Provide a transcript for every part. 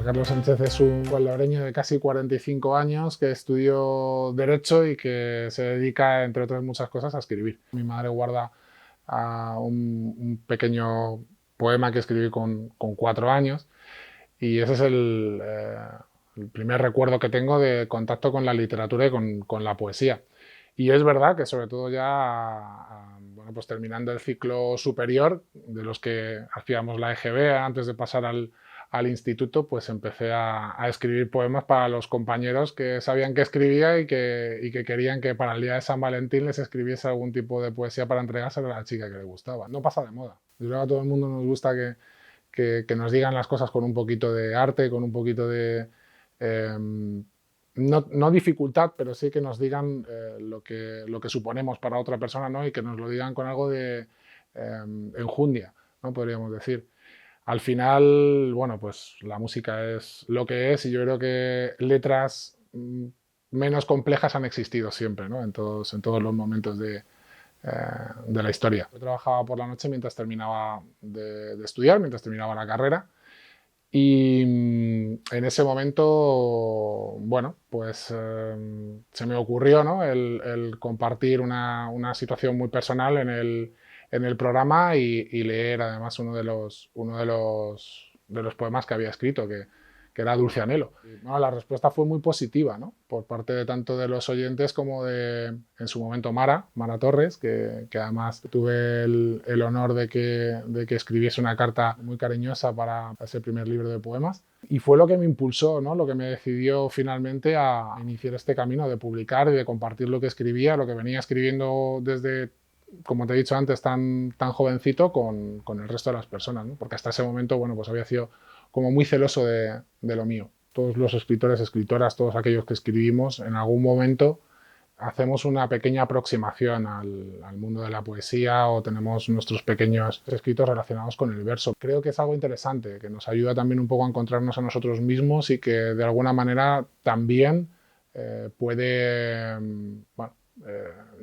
Carlos Sánchez es un valvareño de casi 45 años que estudió Derecho y que se dedica, entre otras muchas cosas, a escribir. Mi madre guarda un pequeño poema que escribí con 4 años y ese es el primer recuerdo que tengo de contacto con la literatura y con la poesía. Y es verdad que sobre todo ya bueno, pues terminando el ciclo superior, de los que hacíamos la EGB antes de pasar al instituto, pues empecé a escribir poemas para los compañeros que sabían que escribía y que querían que para el día de San Valentín les escribiese algún tipo de poesía para entregársela a la chica que le gustaba. No pasa de moda. Yo creo que a todo el mundo nos gusta que nos digan las cosas con un poquito de arte, con un poquito de... no dificultad, pero sí que nos digan lo que suponemos para otra persona, ¿no? Y que nos lo digan con algo de enjundia, ¿no? Podríamos decir. Al final, bueno, pues la música es lo que es y yo creo que letras menos complejas han existido siempre, ¿no? En todos los momentos de la historia. Yo trabajaba por la noche mientras terminaba de estudiar, mientras terminaba la carrera. Y en ese momento, bueno, pues se me ocurrió, ¿no? el compartir una situación muy personal en el programa y leer además uno de los poemas que había escrito, que era Dulce Anhelo. Y, bueno, la respuesta fue muy positiva, ¿no? Por parte de tanto de los oyentes como en su momento, Mara Torres, que además tuve el honor de que escribiese una carta muy cariñosa para ese primer libro de poemas. Y fue lo que me impulsó, ¿no? Lo que me decidió finalmente a iniciar este camino de publicar y de compartir lo que escribía, lo que venía escribiendo desde, como te he dicho antes, tan jovencito con el resto de las personas, ¿no? Porque hasta ese momento, bueno, pues había sido como muy celoso de lo mío. Todos los escritores, escritoras, todos aquellos que escribimos, en algún momento hacemos una pequeña aproximación al mundo de la poesía o tenemos nuestros pequeños escritos relacionados con el verso. Creo que es algo interesante, que nos ayuda también un poco a encontrarnos a nosotros mismos y que de alguna manera también puede bueno,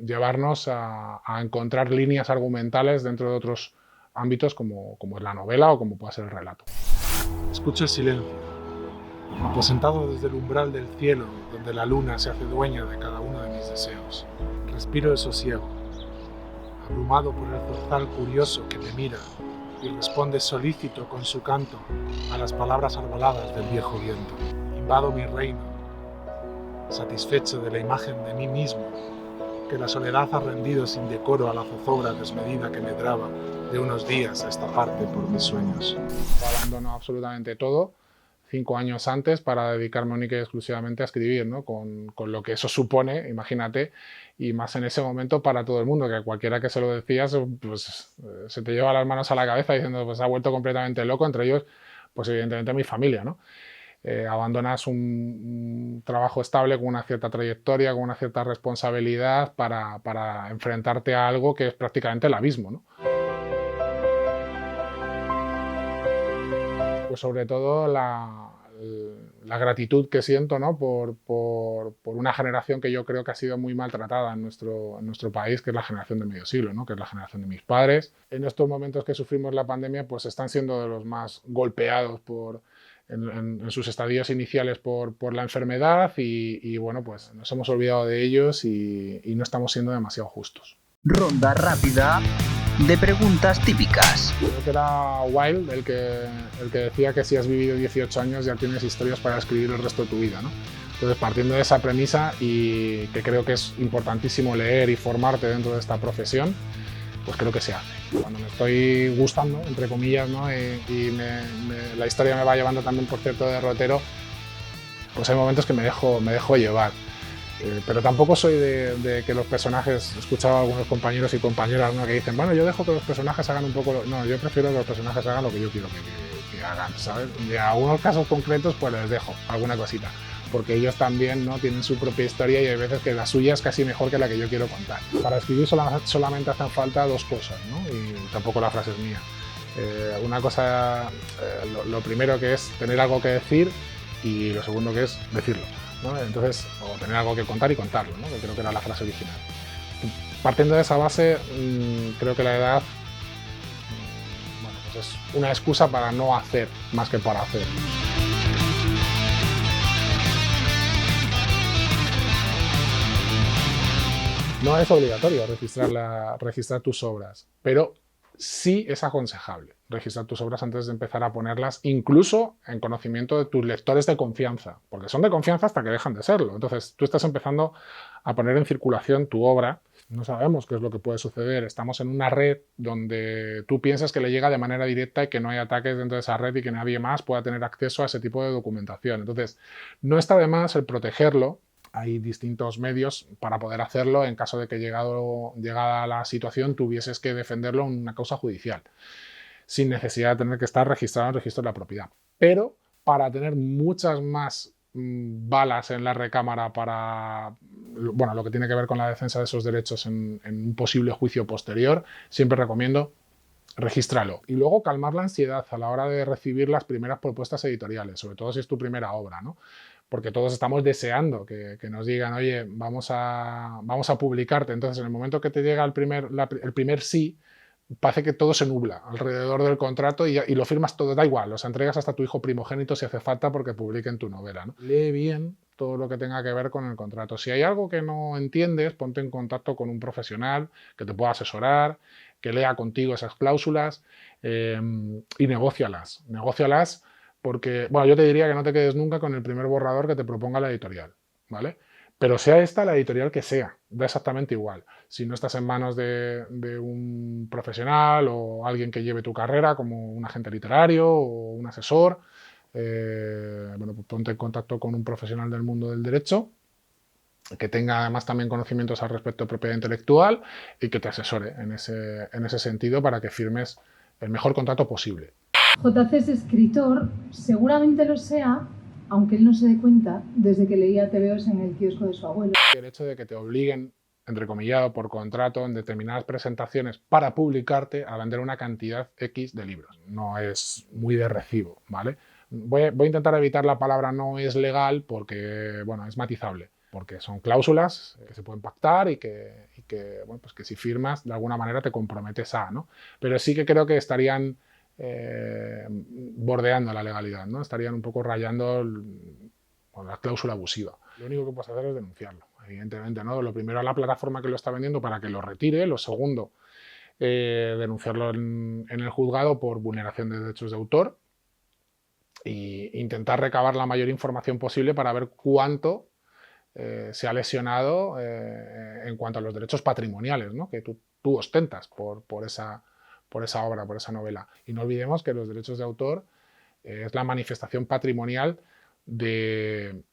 llevarnos a encontrar líneas argumentales dentro de otros ámbitos como es la novela o como puede ser el relato. Escucho el silencio, aposentado desde el umbral del cielo, donde la luna se hace dueña de cada uno de mis deseos. Respiro el sosiego, abrumado por el zorzal curioso que me mira y responde solícito con su canto a las palabras arboladas del viejo viento. Invado mi reino, satisfecho de la imagen de mí mismo, que la soledad ha rendido sin decoro a la zozobra desmedida que me traba de unos días a esta parte por mis sueños. Abandono absolutamente todo 5 años antes para dedicarme única y exclusivamente a escribir, ¿no? Con lo que eso supone, imagínate, y más en ese momento para todo el mundo, que cualquiera que se lo decías, pues se te lleva las manos a la cabeza diciendo, pues ha vuelto completamente loco, entre ellos, pues evidentemente mi familia, ¿no? Abandonas un trabajo estable con una cierta trayectoria, con una cierta responsabilidad para enfrentarte a algo que es prácticamente el abismo, ¿no? Pues sobre todo la gratitud que siento, ¿no? por una generación que yo creo que ha sido muy maltratada en nuestro país, que es la generación de medio siglo, ¿no? Que es la generación de mis padres. En estos momentos que sufrimos la pandemia, pues están siendo de los más golpeados en sus estadios iniciales por la enfermedad y bueno, pues nos hemos olvidado de ellos y no estamos siendo demasiado justos. Ronda rápida de preguntas típicas. Creo que era Wilde el que decía que si has vivido 18 años ya tienes historias para escribir el resto de tu vida, ¿no? Entonces, partiendo de esa premisa y que creo que es importantísimo leer y formarte dentro de esta profesión, pues creo que se hace. Cuando me estoy gustando, entre comillas, ¿no? y la historia me va llevando también por cierto derrotero, pues hay momentos que me dejo llevar. Pero tampoco soy de que los personajes, he escuchado a algunos compañeros y compañeras, ¿no? Que dicen, bueno, yo dejo que los personajes hagan un poco... No, yo prefiero que los personajes hagan lo que yo quiero que hagan, ¿sabes? Y en algunos casos concretos pues les dejo alguna cosita, porque ellos también, ¿no? Tienen su propia historia y hay veces que la suya es casi mejor que la que yo quiero contar. Para escribir solamente hacen falta 2 cosas, ¿no? Y tampoco la frase es mía. Una cosa, lo primero que es tener algo que decir y lo segundo que es decirlo, ¿no? Entonces, o tener algo que contar y contarlo, ¿no? Que creo que era la frase original. Partiendo de esa base, creo que la edad bueno, pues es una excusa para no hacer más que para hacer. No es obligatorio registrar tus obras, pero sí es aconsejable registrar tus obras antes de empezar a ponerlas, incluso en conocimiento de tus lectores de confianza, porque son de confianza hasta que dejan de serlo. Entonces, tú estás empezando a poner en circulación tu obra, no sabemos qué es lo que puede suceder, estamos en una red donde tú piensas que le llega de manera directa y que no hay ataques dentro de esa red y que nadie más pueda tener acceso a ese tipo de documentación. Entonces, no está de más el protegerlo. Hay distintos medios para poder hacerlo en caso de que llegada la situación tuvieses que defenderlo en una causa judicial, sin necesidad de tener que estar registrado en el registro de la propiedad. Pero para tener muchas más balas en la recámara para lo que tiene que ver con la defensa de esos derechos en un posible juicio posterior, siempre recomiendo regístralo. Y luego calmar la ansiedad a la hora de recibir las primeras propuestas editoriales, sobre todo si es tu primera obra, ¿no? Porque todos estamos deseando que nos digan, oye, vamos a publicarte. Entonces, en el momento que te llega el primer sí, parece que todo se nubla alrededor del contrato y lo firmas todo, da igual, los entregas hasta tu hijo primogénito si hace falta porque publiquen tu novela, ¿no? Lee bien todo lo que tenga que ver con el contrato. Si hay algo que no entiendes, ponte en contacto con un profesional que te pueda asesorar, que lea contigo esas cláusulas y negócialas. Negócialas porque, bueno, yo te diría que no te quedes nunca con el primer borrador que te proponga la editorial, ¿vale? Pero sea esta la editorial que sea, da exactamente igual. Si no estás en manos de un profesional o alguien que lleve tu carrera, como un agente literario o un asesor, pues ponte en contacto con un profesional del mundo del derecho que tenga además también conocimientos al respecto de propiedad intelectual y que te asesore en ese sentido para que firmes el mejor contrato posible. JC es escritor, seguramente lo sea, aunque él no se dé cuenta, desde que leía TVOs en el kiosco de su abuelo. El hecho de que te obliguen, entrecomillado, por contrato, en determinadas presentaciones para publicarte a vender una cantidad X de libros. No es muy de recibo, ¿vale? Voy a intentar evitar la palabra no es legal porque, bueno, es matizable. Porque son cláusulas que se pueden pactar y que bueno, pues que si firmas, de alguna manera te comprometes a, ¿no? Pero sí que creo que estarían bordeando la legalidad, ¿no? Estarían un poco rayando la cláusula abusiva. Lo único que puedes hacer es denunciarlo, evidentemente, ¿no? Lo primero a la plataforma que lo está vendiendo para que lo retire, lo segundo, denunciarlo en el juzgado por vulneración de derechos de autor e intentar recabar la mayor información posible para ver cuánto se ha lesionado en cuanto a los derechos patrimoniales, ¿no? Que tú ostentas por esa obra, por esa novela. Y no olvidemos que los derechos de autor es la manifestación patrimonial de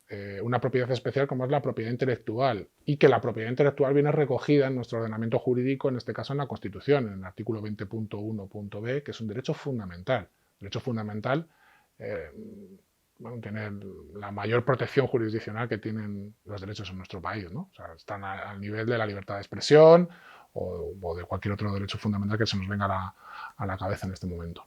una propiedad especial como es la propiedad intelectual, y que la propiedad intelectual viene recogida en nuestro ordenamiento jurídico, en este caso en la Constitución, en el artículo 20.1.b, que es un derecho fundamental. Derecho fundamental tiene la mayor protección jurisdiccional que tienen los derechos en nuestro país, ¿no? O sea, están al nivel de la libertad de expresión o de cualquier otro derecho fundamental que se nos venga a la cabeza en este momento.